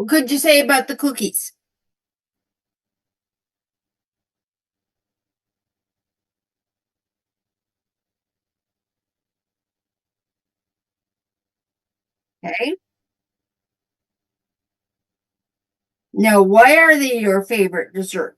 What could you say about the cookies? Okay. Now, why are they your favorite dessert?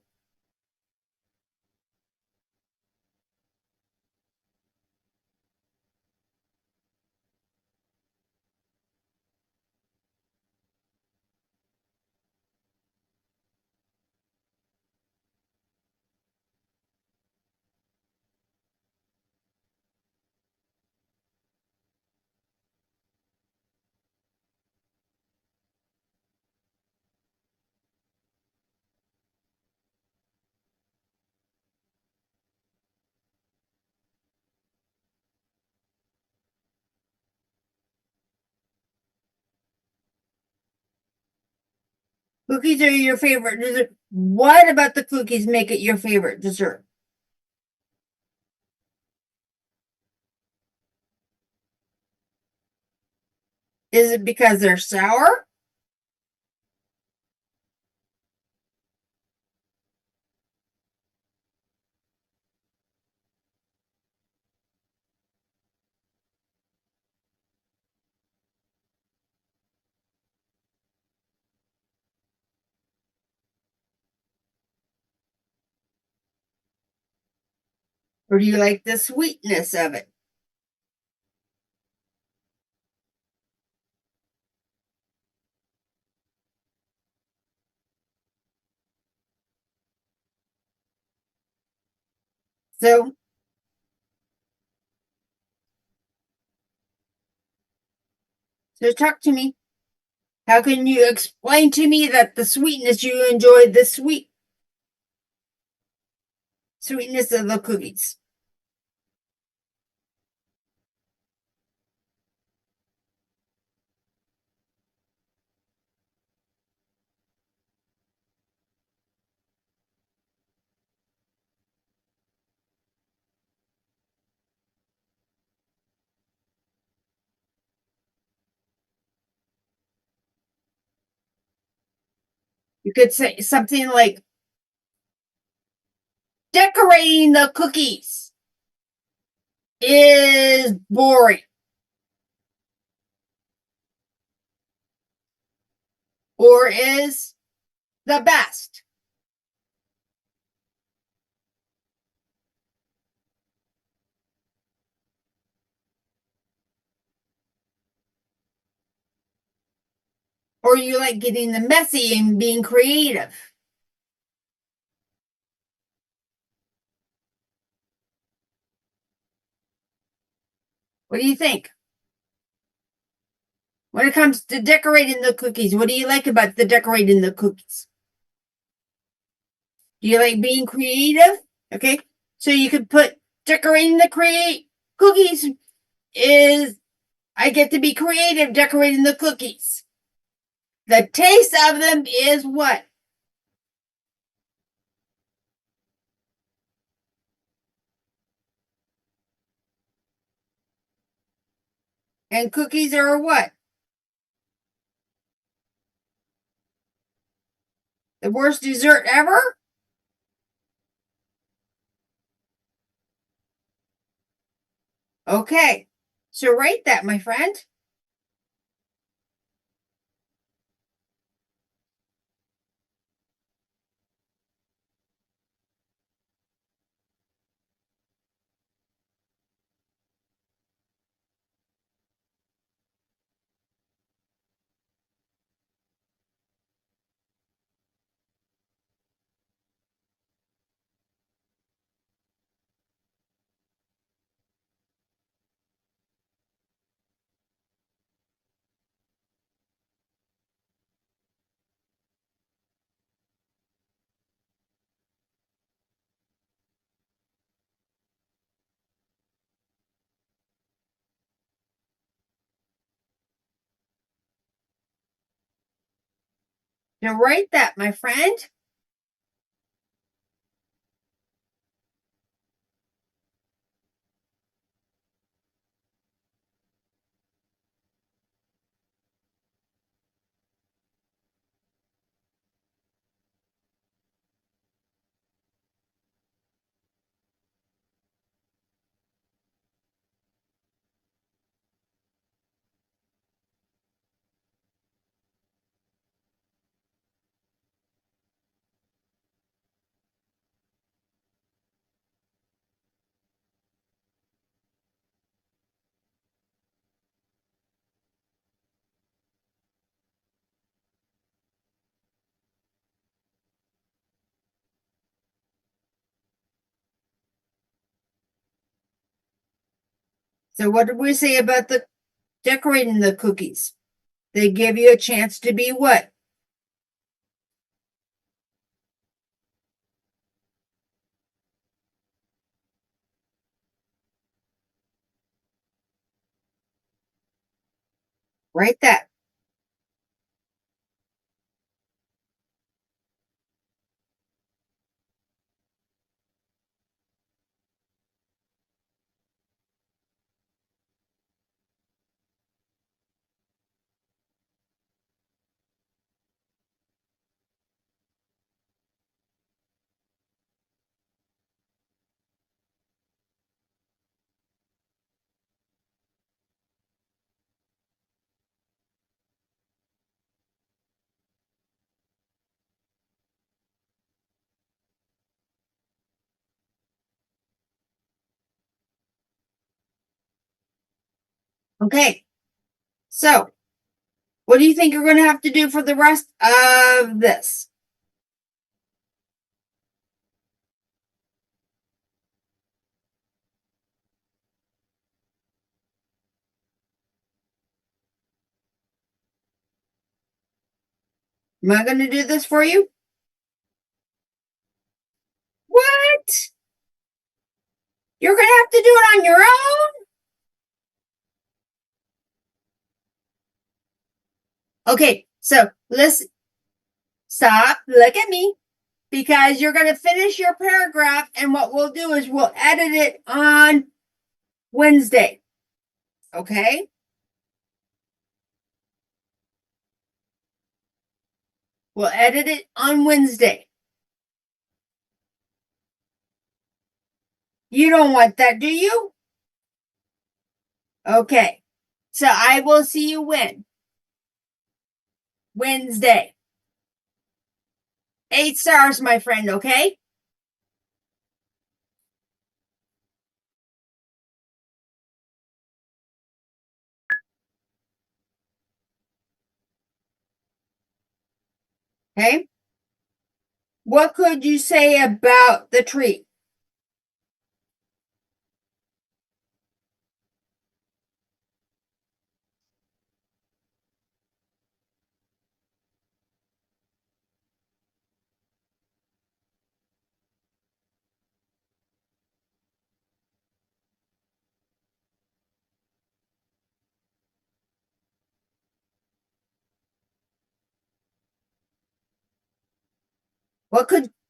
Cookies are your favorite dessert. What about the cookies make it your favorite dessert? Is it because they're sour? Or do you like the sweetness of it? So, so talk to me. How can you explain to me that the sweetness you enjoy the sweetness of the cookies? You could say something like decorating the cookies is boring or is the best. Or you like getting the messy and being creative. What do you think? When it comes to decorating the cookies, what do you like about the decorating the cookies? Do you like being creative? Okay. So you could put decorating the create cookies is I get to be creative decorating the cookies. The taste of them is what? And cookies are what? The worst dessert ever? Okay. So rate that, my friend. So rate that, my friend. So what did we say about the decorating the cookies? They give you a chance to be what? Write that. Okay. So what do you think you're going to have to do for the rest of this? Am I going to do this for you? What? You're going to have to do it on your own? Okay, so let's stop. Look at me. Because you're going to finish your paragraph, and what we'll do is we'll edit it on Wednesday. Okay? We'll edit it on Wednesday. You don't want that, do you? Okay. So I will see you when? Wednesday. 8 stars, my friend, okay? Okay? What could you say about the tree?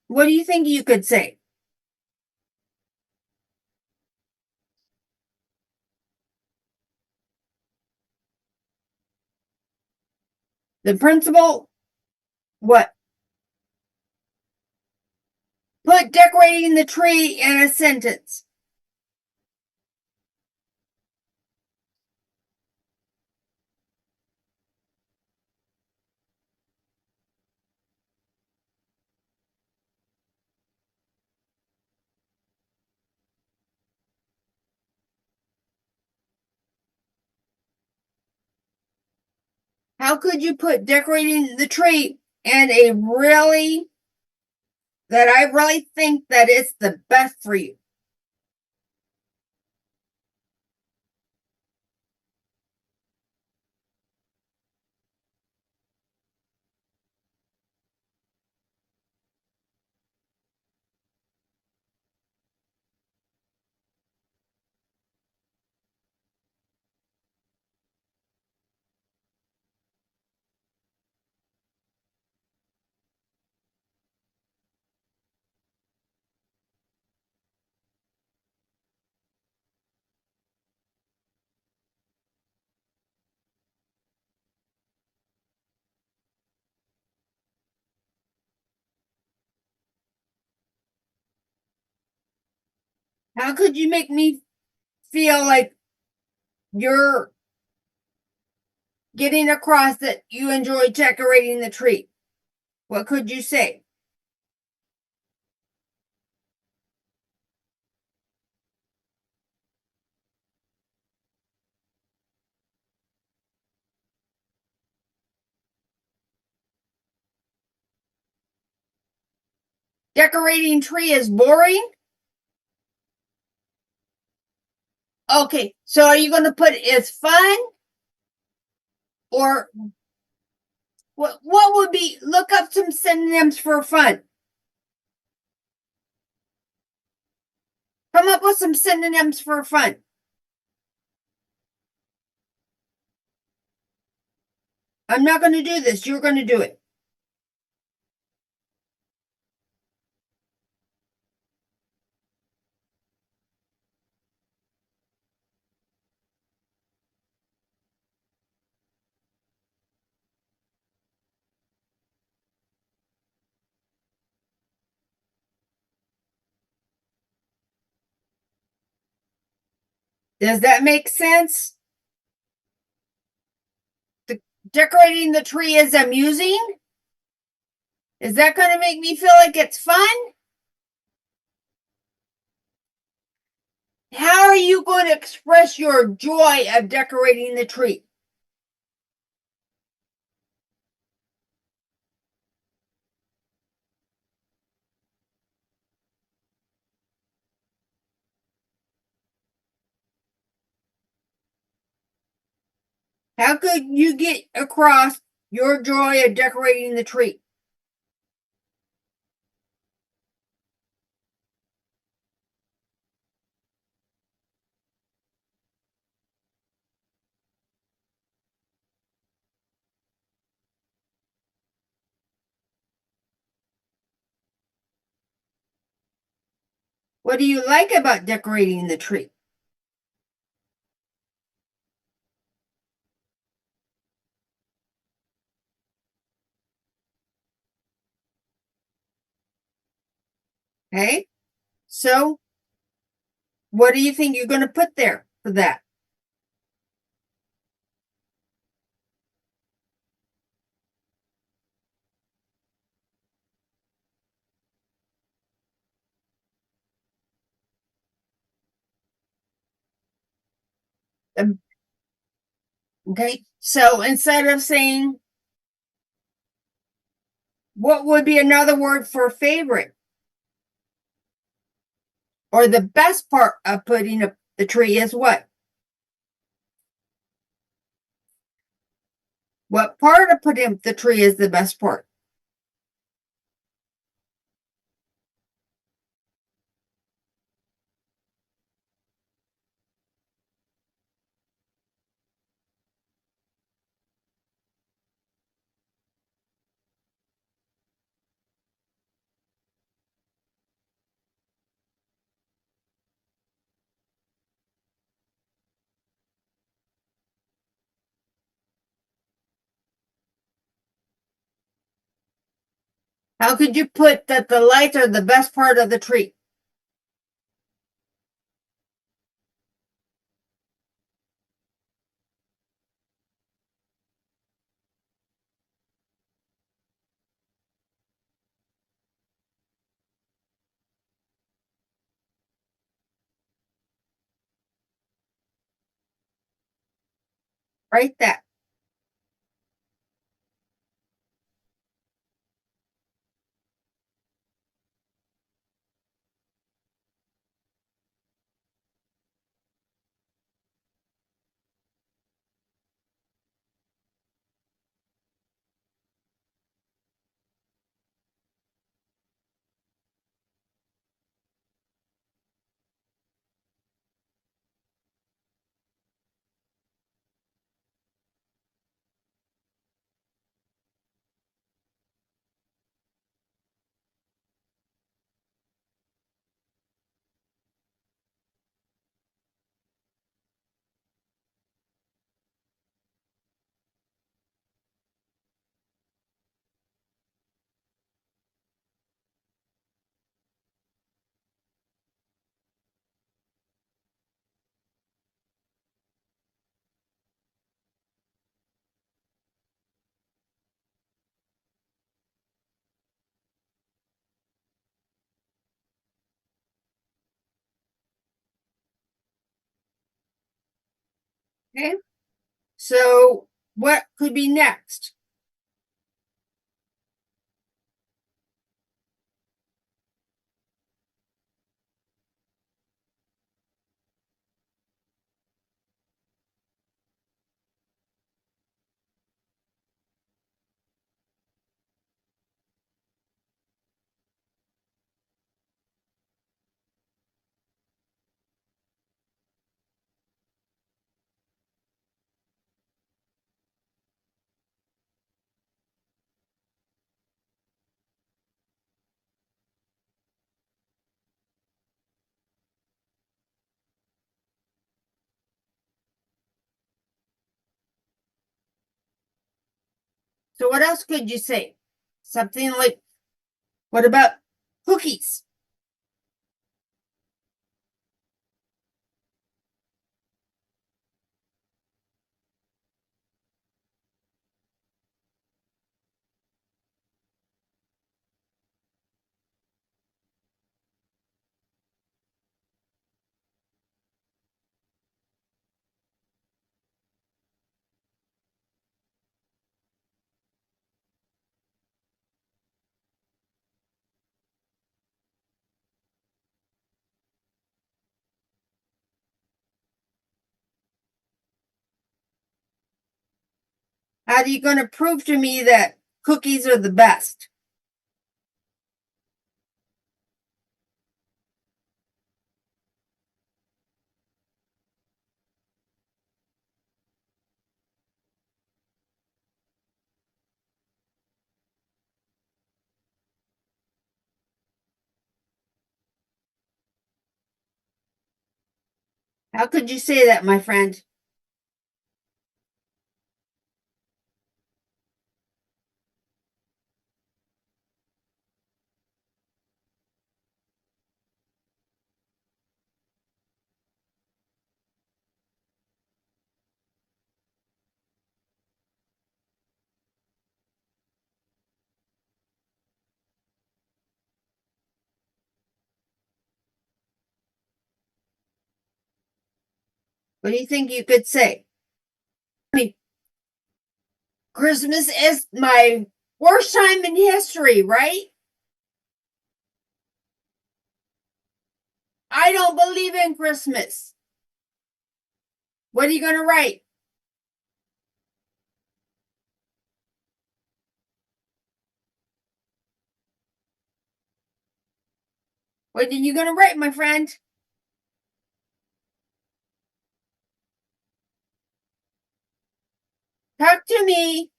What do you think you could say? The principal, what? Put decorating the tree in a sentence. How could you put decorating the tree in a really, that I really think that it's the best for you? How could you make me feel like you're getting across that you enjoy decorating the tree? What could you say? Decorating tree is boring? Okay, so are you going to put it's fun or what would be, look up some synonyms for fun. Come up with some synonyms for fun. I'm not going to do this. You're going to do it. Does that make sense? Decorating the tree is amusing? Is that going to make me feel like it's fun? How are you going to express your joy of decorating the tree? How could you get across your joy of decorating the tree? What do you like about decorating the tree? Okay, so what do you think you're going to put there for that? Um, Okay, so instead of saying, what would be another word for favorite? Or the best part of putting up the tree is what? What part of putting up the tree is the best part? How could you put that the lights are the best part of the tree? Write that. Okay. So what could be next? So what else could you say? Something like, what about cookies? How are you going to prove to me that cookies are the best? How could you say that, my friend? What do you think you could say? I mean, Christmas is my worst time in history, right? I don't believe in Christmas. What are you going to write? What are you going to write, my friend? Talk to me.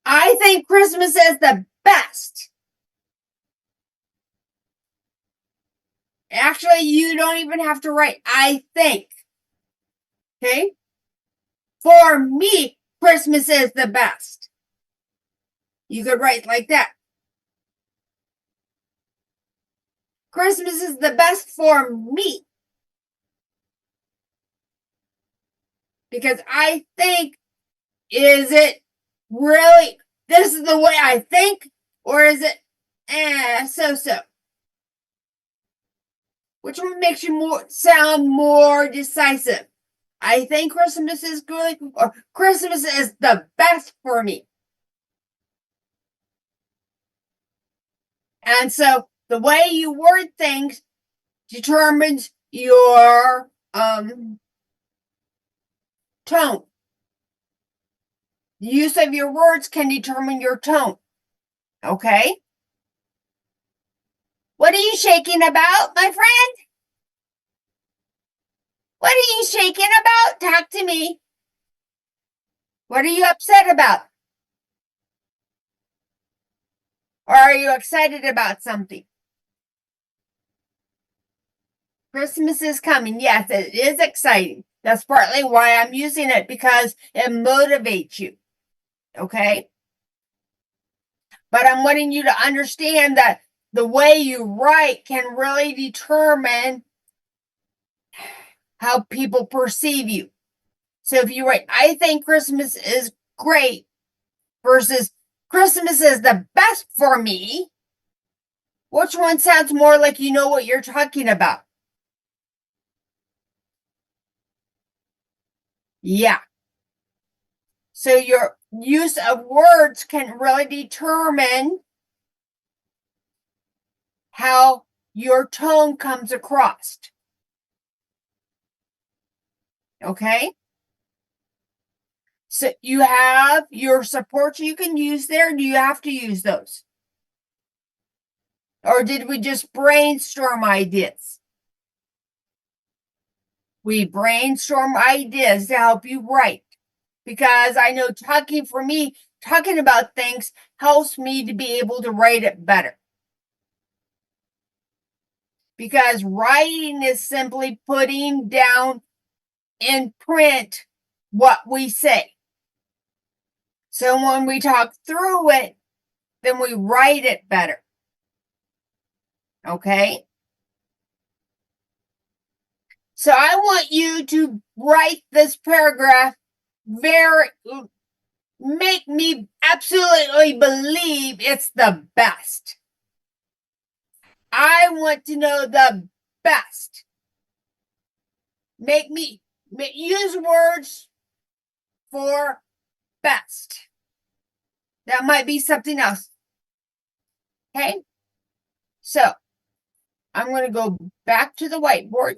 I think Christmas is the best. Actually, you don't even have to write, I think. Okay? For me, Christmas is the best. You could write like that. Christmas is the best for me. Because I think, is it really, this is the way I think? Or is it, so? Which one makes you sound more decisive? I think Christmas is good, or Christmas is the best for me. And so the way you word things determines your tone. The use of your words can determine your tone. Okay? What are you shaking about, my friend? What are you shaking about? Talk to me. What are you upset about? Or are you excited about something? Christmas is coming. Yes, it is exciting. That's partly why I'm using it, because it motivates you. Okay? But I'm wanting you to understand that the way you write can really determine how people perceive you. So if you write, I think Christmas is great versus Christmas is the best for me, which one sounds more like you know what you're talking about? Yeah. So your use of words can really determine how your tone comes across. Okay? So you have your supports you can use there. Do you have to use those? Or did we just brainstorm ideas? We brainstorm ideas to help you write. Because I know talking about things helps me to be able to write it better. Because writing is simply putting down in print what we say. So when we talk through it, then we write it better. Okay? So I want you to write this paragraph make me absolutely believe it's the best. I want to know the best. Use words for best. That might be something else. Okay? So, I'm going to go back to the whiteboard.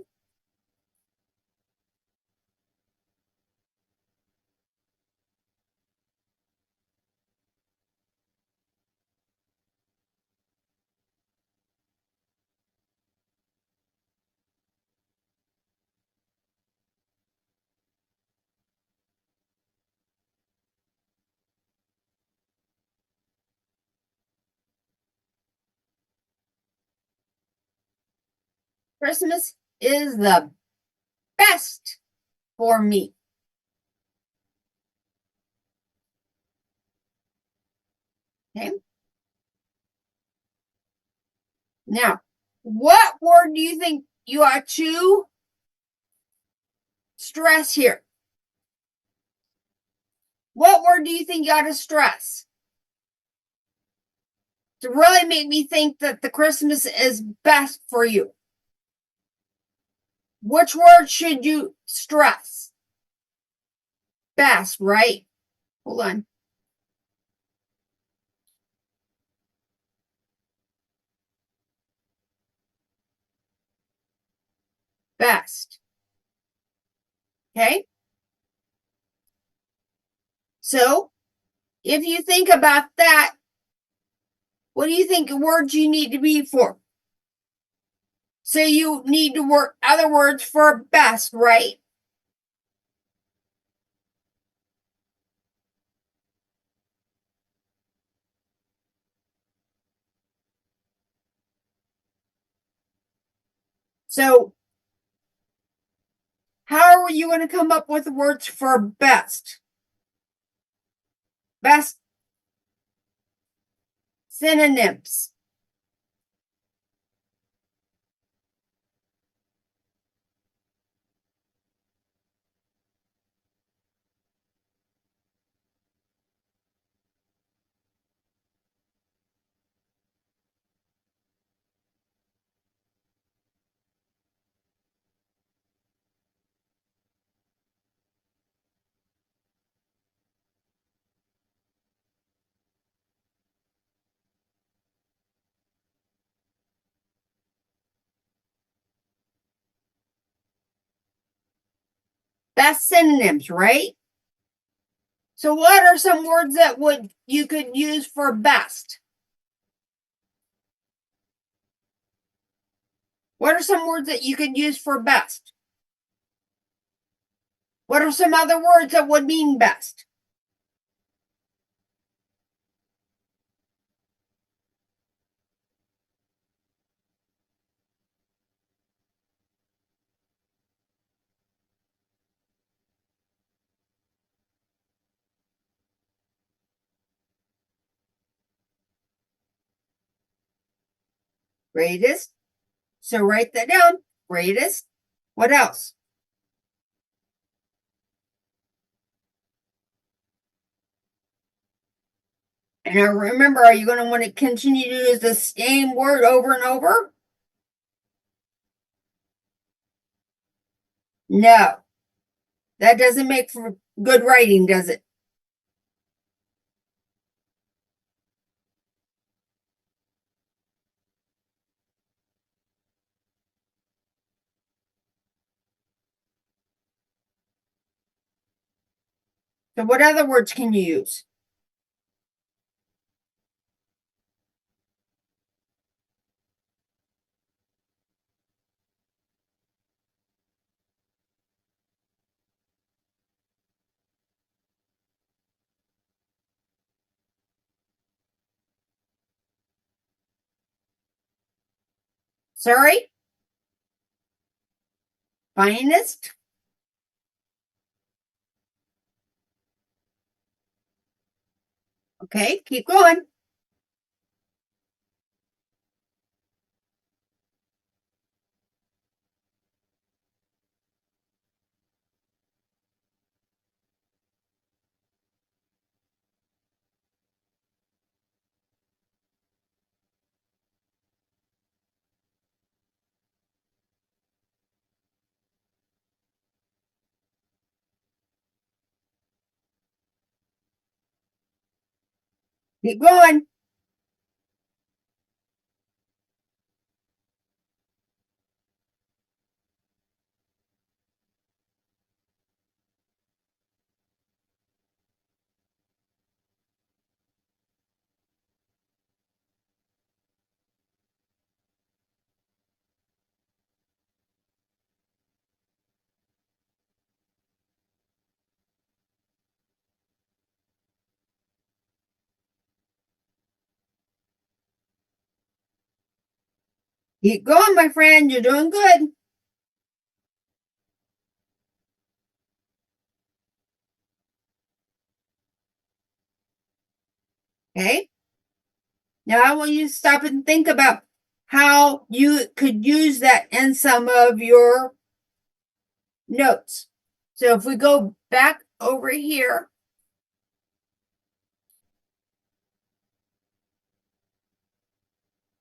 Christmas is the best for me. Okay? Now, what word do you think you ought to stress here? What word do you think you ought to stress? To really make me think that the Christmas is best for you. Which word should you stress? Best, right? Hold on. Best. Okay? So, if you think about that, what do you think words you need to be for? So you need to work other words for best, right? So, how are you going to come up with words for best? Best synonyms. Best synonyms, right? So what are some words that you could use for best? What are some words that you could use for best? What are some other words that would mean best? Greatest. So write that down. Greatest. What else? And now remember, are you going to want to continue to use the same word over and over? No. That doesn't make for good writing, does it? So what other words can you use? Sorry? Finest? Okay, keep going. Keep going. Keep going, my friend. You're doing good. Okay. Now I want you to stop and think about how you could use that in some of your notes. So if we go back over here,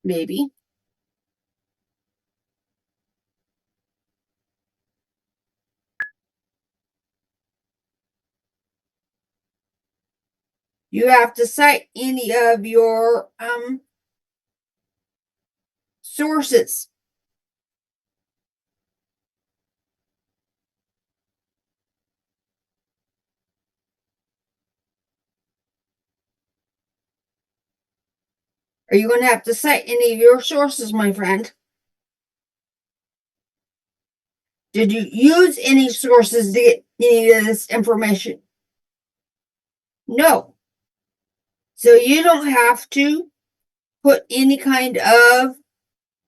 maybe, you have to cite any of your sources. Are you going to have to cite any of your sources, my friend? Did you use any sources to get any of this information? No. So you don't have to put any kind of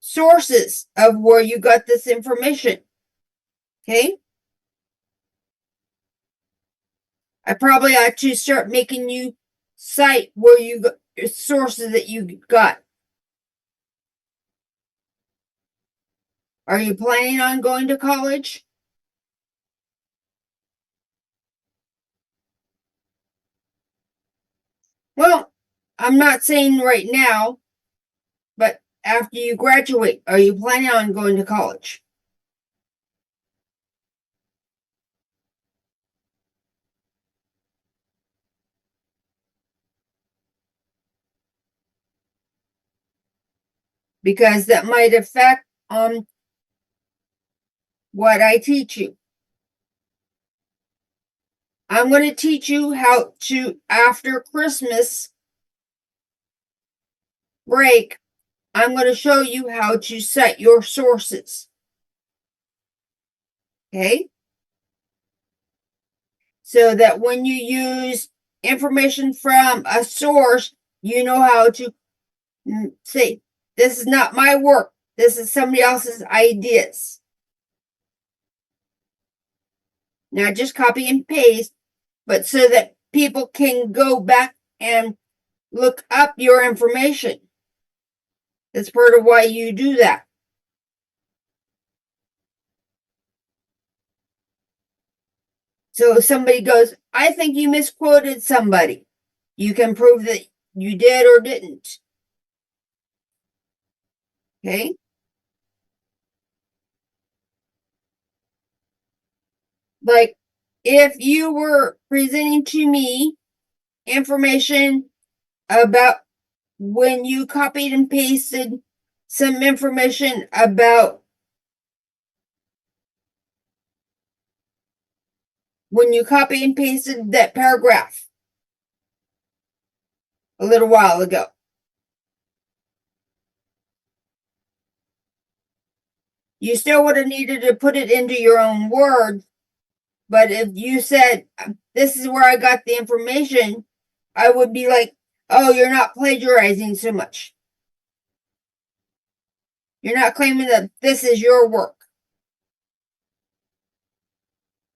sources of where you got this information. Okay? I probably ought to start making you cite where you got sources that you got. Are you planning on going to college? Well, I'm not saying right now, but after you graduate, are you planning on going to college? Because that might affect what I teach you. I'm going to teach you how to, after Christmas break, I'm going to show you how to set your sources. Okay? So that when you use information from a source, you know how to say, this is not my work. This is somebody else's ideas. Not just copy and paste, but so that people can go back and look up your information. That's part of why you do that. So if somebody goes, I think you misquoted somebody, you can prove that you did or didn't. Okay? Like if you were presenting to me information about when you copied and pasted some information about when you copied and pasted that paragraph a little while ago. You still would have needed to put it into your own words, but if you said, this is where I got the information, I would be like, oh, you're not plagiarizing so much. You're not claiming that this is your work.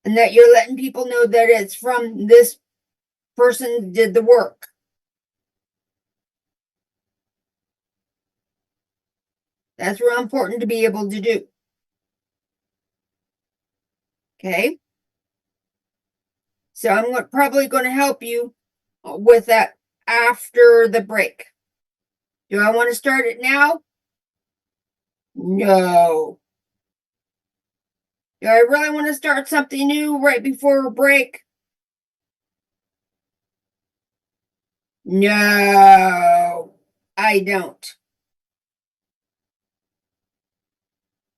And that you're letting people know that it's from this person who did the work. That's real important to be able to do. Okay? So I'm probably going to help you with that after the break. Do I want to start it now? No. Do I really want to start something new right before a break? No, I don't.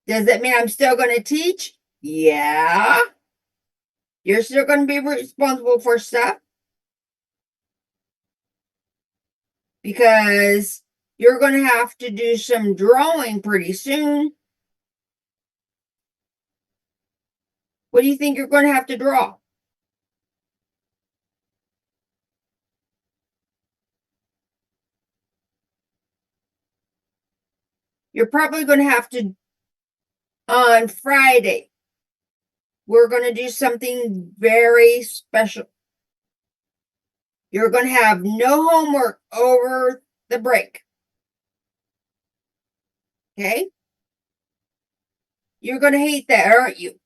Does that mean I'm still going to teach? Yeah. You're still going to be responsible for stuff because you're going to have to do some drawing pretty soon. What do you think you're going to have to draw? You're probably going to have to, on Friday, we're going to do something very special. You're going to have no homework over the break. Okay? You're going to hate that, aren't you?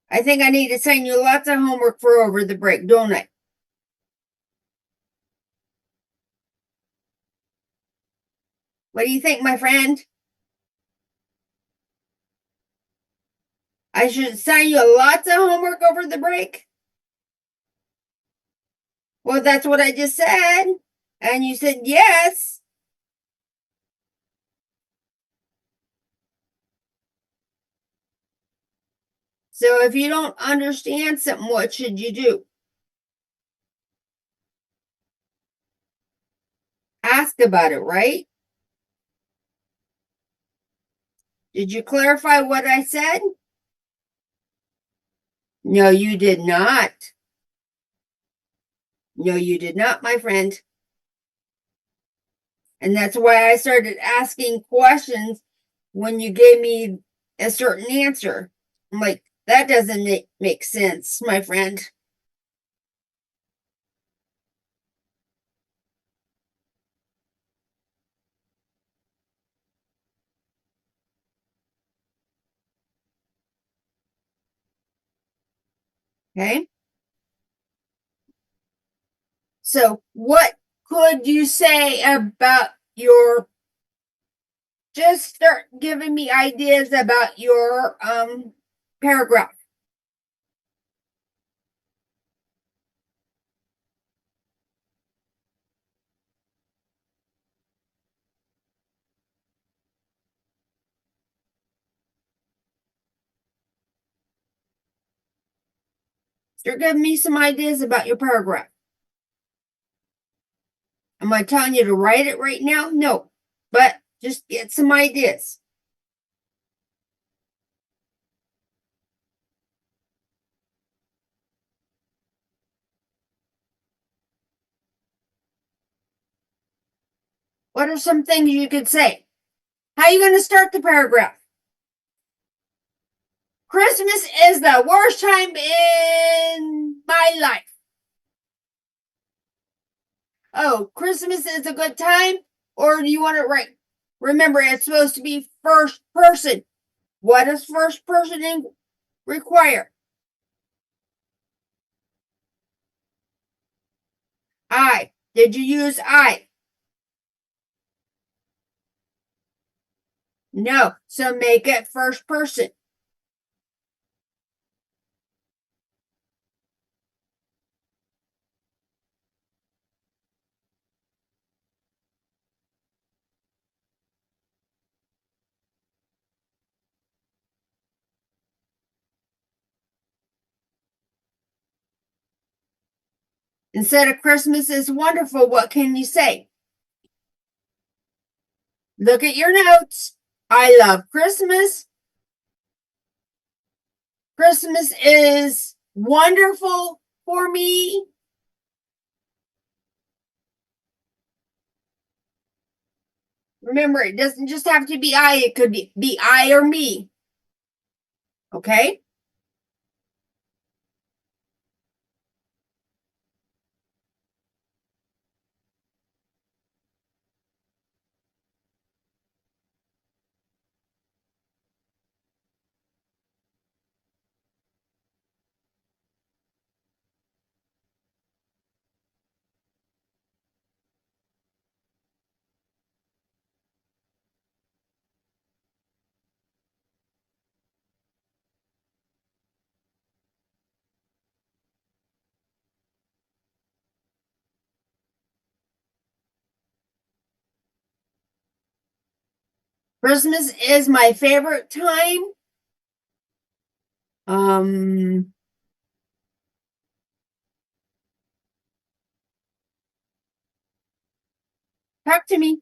I think I need to send you lots of homework for over the break, don't I? What do you think, my friend? I should send you lots of homework over the break? Well, that's what I just said. And you said yes. So if you don't understand something, what should you do? Ask about it, right? Did you clarify what I said? No, you did not. No, you did not, my friend. And that's why I started asking questions when you gave me a certain answer. I'm like, that doesn't make sense, my friend. Okay. So, what could you say about your, just start giving me ideas about your paragraph? Start giving me some ideas about your paragraph. Am I telling you to write it right now? No, but just get some ideas. What are some things you could say? How are you going to start the paragraph? Christmas is the worst time in my life. Oh, Christmas is a good time? Or do you want it right? Remember, it's supposed to be first person. What does first person require? I. Did you use I? No. So make it first person. Instead of Christmas is wonderful, what can you say? Look at your notes. I love Christmas. Christmas is wonderful for me. Remember, it doesn't just have to be I, it could be I or me. Okay? Christmas is my favorite time. Talk to me.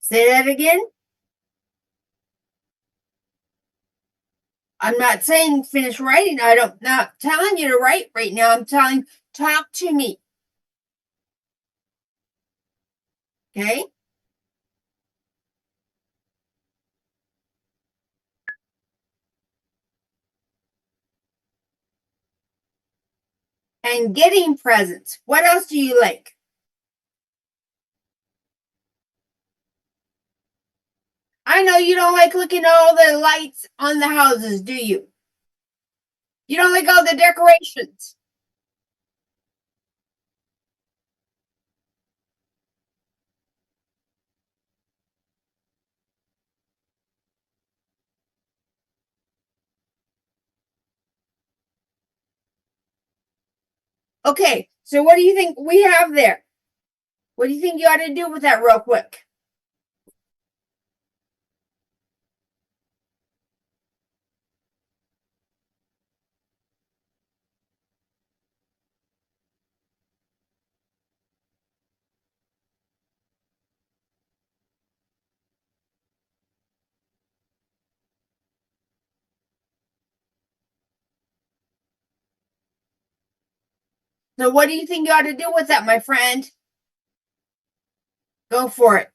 Say that again. I'm not saying finish writing. Not telling you to write right now. I'm telling talk to me. Okay? And getting presents. What else do you like? I know you don't like looking at all the lights on the houses, do you? You don't like all the decorations. Okay, so what do you think we have there? What do you think you ought to do with that real quick? So what do you think you ought to do with that, my friend? Go for it.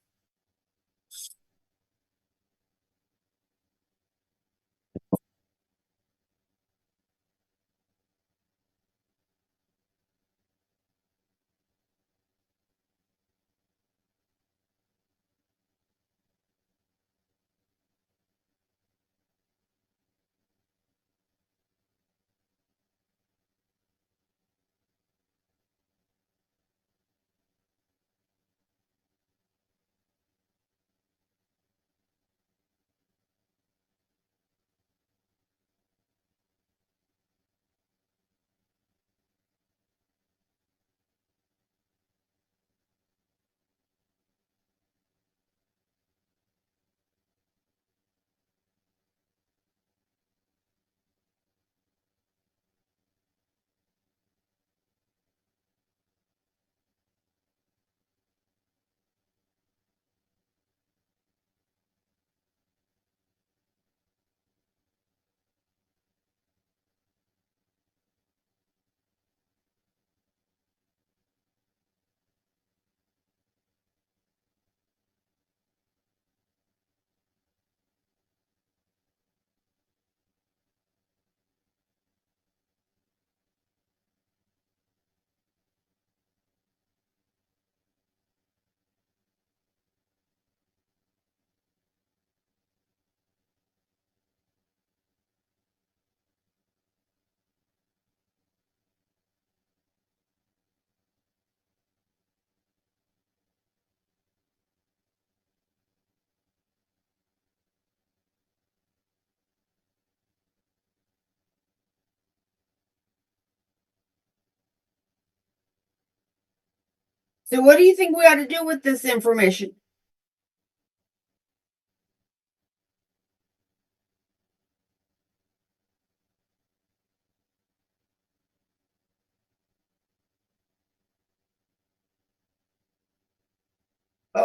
So what do you think we ought to do with this information?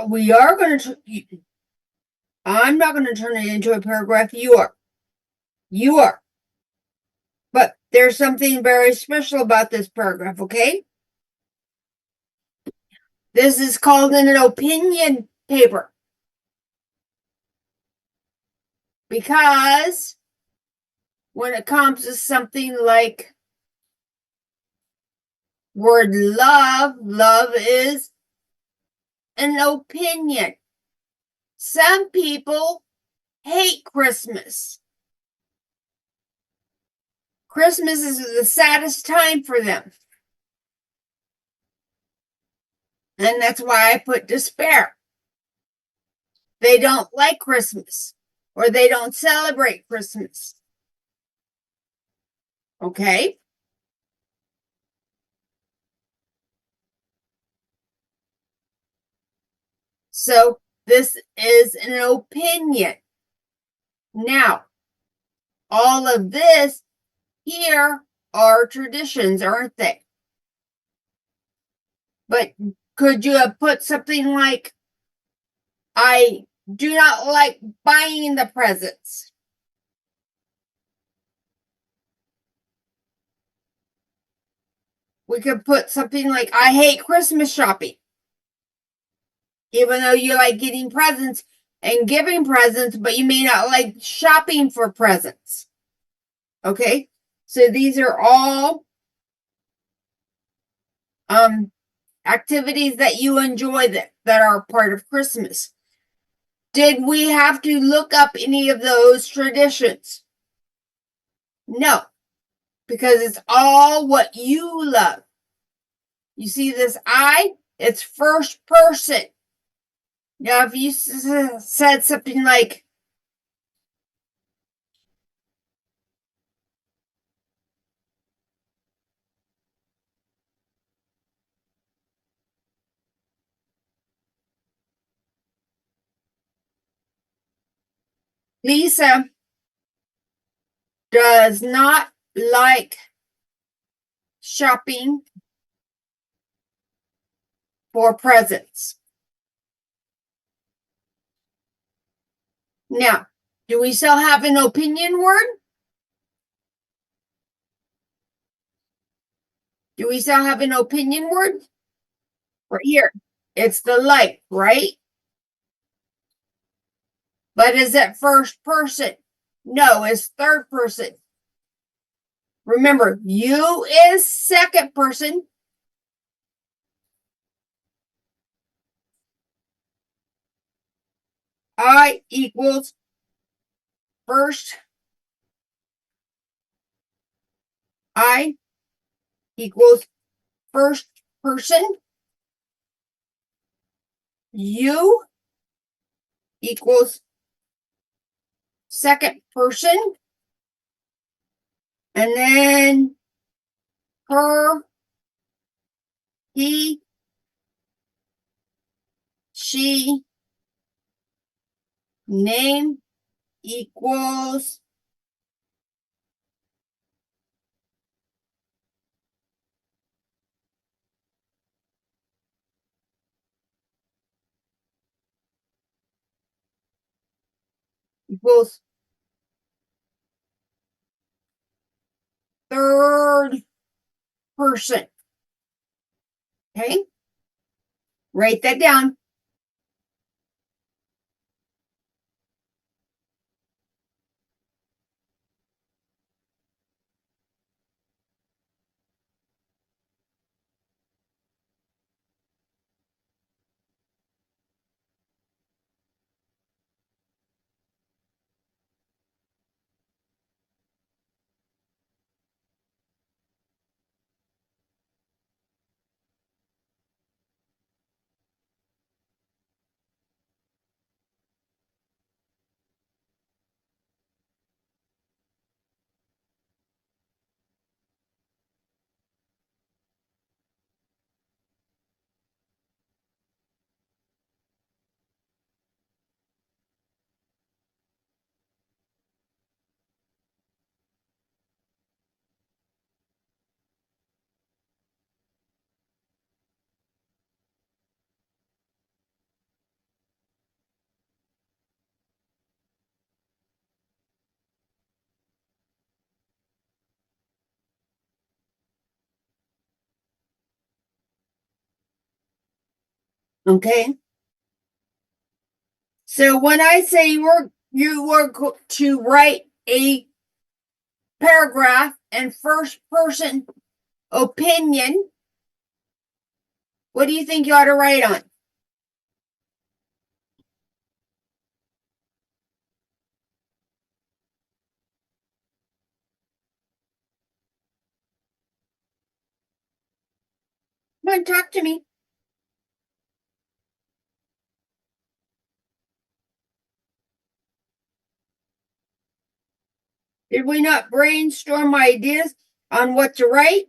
We are going to. I'm not going to turn it into a paragraph. You are. You are. But there's something very special about this paragraph, okay? This is called an opinion paper. Because when it comes to something like word love, love is an opinion. Some people hate Christmas. Christmas is the saddest time for them. And that's why I put despair. They don't like Christmas, or they don't celebrate Christmas. Okay? So this is an opinion. Now, all of this here are traditions, aren't they? But could you have put something like, I do not like buying the presents? We could put something like, I hate Christmas shopping. Even though you like getting presents and giving presents, but you may not like shopping for presents. Okay? So these are all activities that you enjoy that are part of Christmas. Did we have to look up any of those traditions? No, because it's all what you love. You see this I? It's first person. Now, if you said something like, Lisa does not like shopping for presents. Now, do we still have an opinion word? Do we still have an opinion word? Right here. It's the like, right? But is it first person? No, it's third person. Remember, you is second person. I equals first. I equals first person. You equals second person. And then her, he, she, name equals third person. Okay? Write that down. Okay? So when I say you were to write a paragraph in first person opinion, what do you think you ought to write on? on, talk to me. Did we not brainstorm ideas on what to write?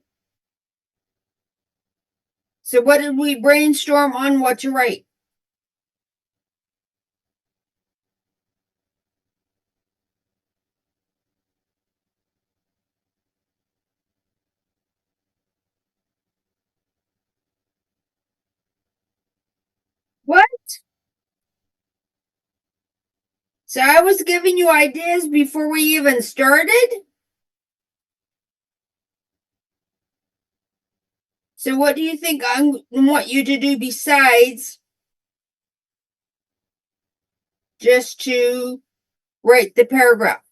So what did we brainstorm on what to write? What? So I was giving you ideas before we even started? So what do you think I want you to do besides just to write the paragraph?